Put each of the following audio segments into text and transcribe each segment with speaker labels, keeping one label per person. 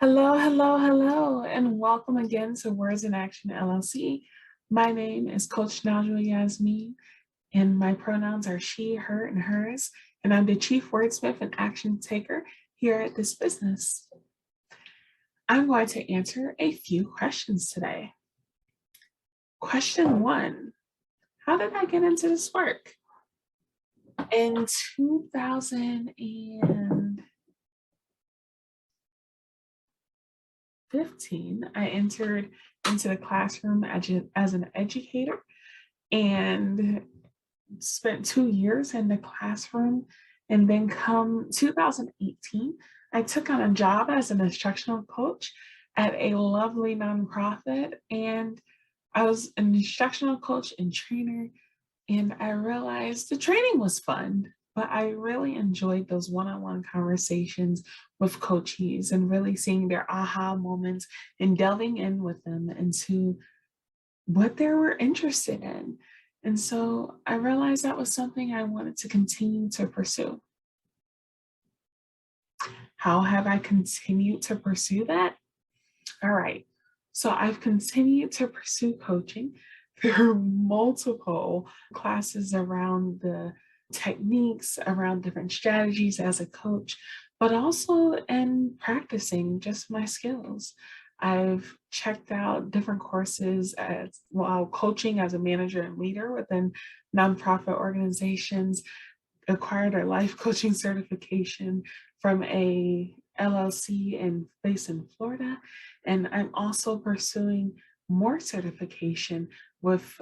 Speaker 1: Hello, hello, hello, and welcome again to Words in Action LLC. My name is Coach Najwa Yasmeen, and my pronouns are she, her, and hers, and I'm the Chief Wordsmith and Action Taker here at this business. I'm going to answer a few questions today. Question 1, how did I get into this work? In 2015, I entered into the classroom as an educator and spent 2 years in the classroom. And then come 2018, I took on a job as an instructional coach at a lovely nonprofit. And I was an instructional coach and trainer. And I realized the training was fun, but I really enjoyed those one-on-one conversations with coaches and really seeing their aha moments and delving in with them into what they were interested in. And so I realized that was something I wanted to continue to pursue. How have I continued to pursue that? All right. So I've continued to pursue coaching through multiple classes around the techniques, around different strategies as a coach, but also in practicing just my skills. I've checked out different courses while coaching as a manager and leader within nonprofit organizations, acquired a life coaching certification from a LLC based in Florida. And I'm also pursuing more certification with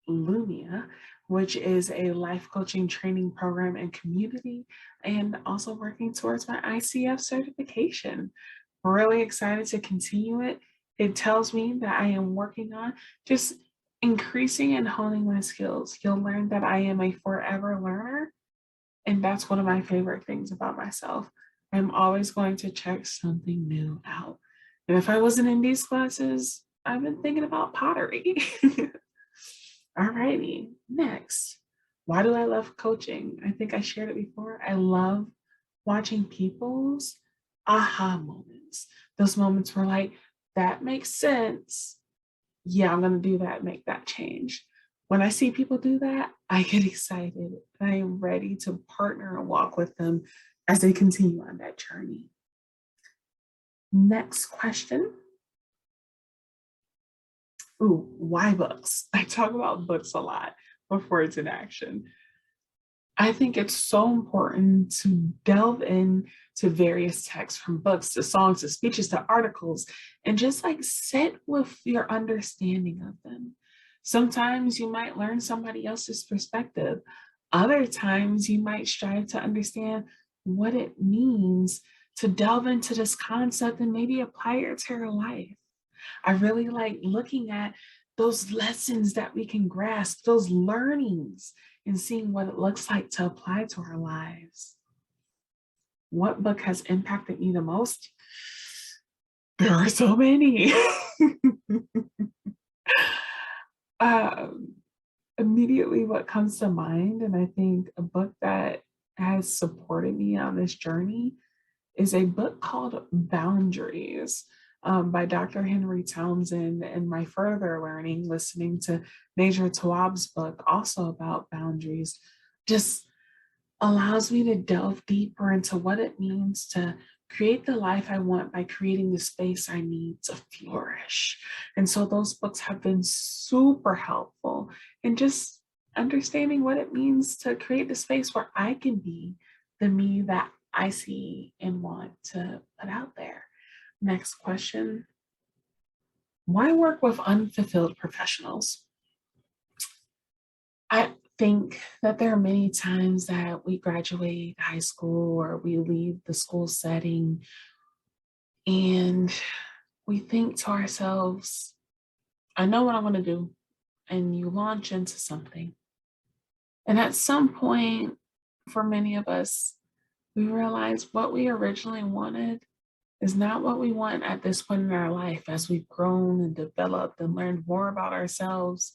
Speaker 1: Lumia, which is a life coaching training program and community, and also working towards my ICF certification. Really excited to continue it. It tells me that I am working on just increasing and honing my skills. You'll learn that I am a forever learner, and that's one of my favorite things about myself. I'm always going to check something new out. And if I wasn't in these classes, I've been thinking about pottery. Alrighty, next. Why do I love coaching? I think I shared it before. I love watching people's aha moments. Those moments where like, that makes sense. Yeah, I'm going to do that, make that change. When I see people do that, I get excited. I am ready to partner and walk with them as they continue on that journey. Next question. Ooh, why books? I talk about books a lot before it's in action. I think it's so important to delve into various texts, from books to songs to speeches to articles, and just like sit with your understanding of them. Sometimes you might learn somebody else's perspective. Other times you might strive to understand what it means to delve into this concept and maybe apply it to your life. I really like looking at those lessons that we can grasp, those learnings, and seeing what it looks like to apply to our lives. What book has impacted me the most? There are so many. Immediately, what comes to mind, and I think a book that has supported me on this journey, is a book called Boundaries by Dr. Henry Townsend. And my further learning, listening to Najwa Tawwab's book, also about boundaries, just allows me to delve deeper into what it means to create the life I want by creating the space I need to flourish. And so those books have been super helpful in just understanding what it means to create the space where I can be the me that I see and want to put out there. Next question. Why work with unfulfilled professionals? I think that there are many times that we graduate high school or we leave the school setting and we think to ourselves, I know what I want to do. And you launch into something. And at some point, for many of us, we realize what we originally wanted is not what we want at this point in our life as we've grown and developed and learned more about ourselves.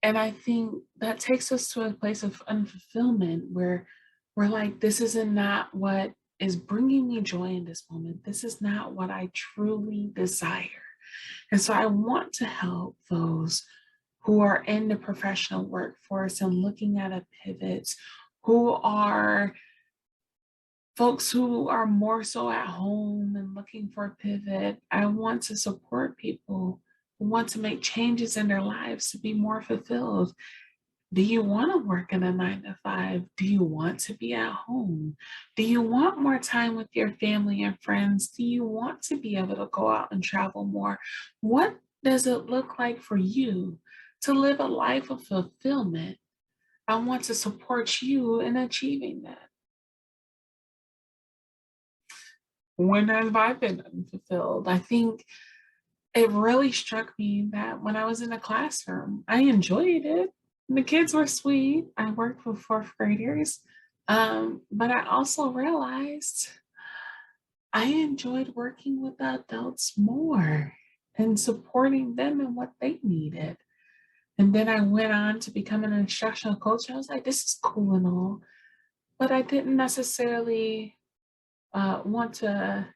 Speaker 1: And I think that takes us to a place of unfulfillment where we're like, this isn't not what is bringing me joy in this moment. This is not what I truly desire. And so I want to help those who are in the professional workforce and looking at a pivot, who are folks who are more so at home and looking for a pivot. I want to support people who want to make changes in their lives to be more fulfilled. Do you want to work in a 9 to 5? Do you want to be at home? Do you want more time with your family and friends? Do you want to be able to go out and travel more? What does it look like for you to live a life of fulfillment? I want to support you in achieving that. When have I been unfulfilled? I think it really struck me that when I was in a classroom, I enjoyed it. The kids were sweet. I worked with fourth graders. But I also realized I enjoyed working with the adults more and supporting them in what they needed. And then I went on to become an instructional coach. I was like, this is cool and all, but I didn't necessarily want to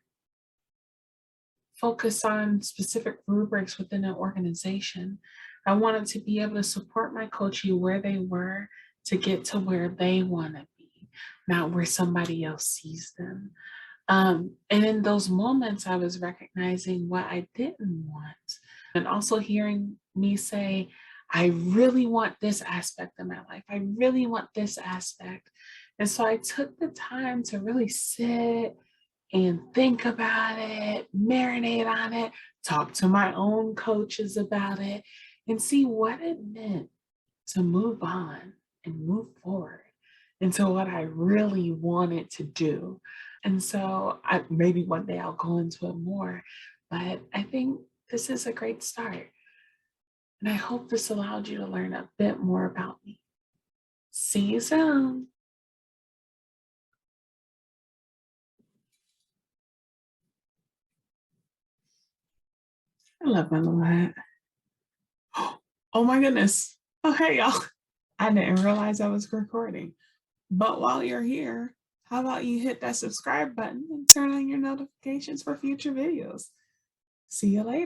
Speaker 1: focus on specific rubrics within an organization. I wanted to be able to support my coachee where they were to get to where they want to be, not where somebody else sees them. And in those moments, I was recognizing what I didn't want, and also hearing me say, I really want this aspect of my life. I really want this aspect. And so I took the time to really sit and think about it, marinate on it, talk to my own coaches about it, and see what it meant to move on and move forward into what I really wanted to do. And so maybe one day I'll go into it more, but I think this is a great start. And I hope this allowed you to learn a bit more about me. See you soon. I love my little hat. Oh my goodness. Okay, y'all. I didn't realize I was recording. But while you're here, how about you hit that subscribe button and turn on your notifications for future videos? See you later.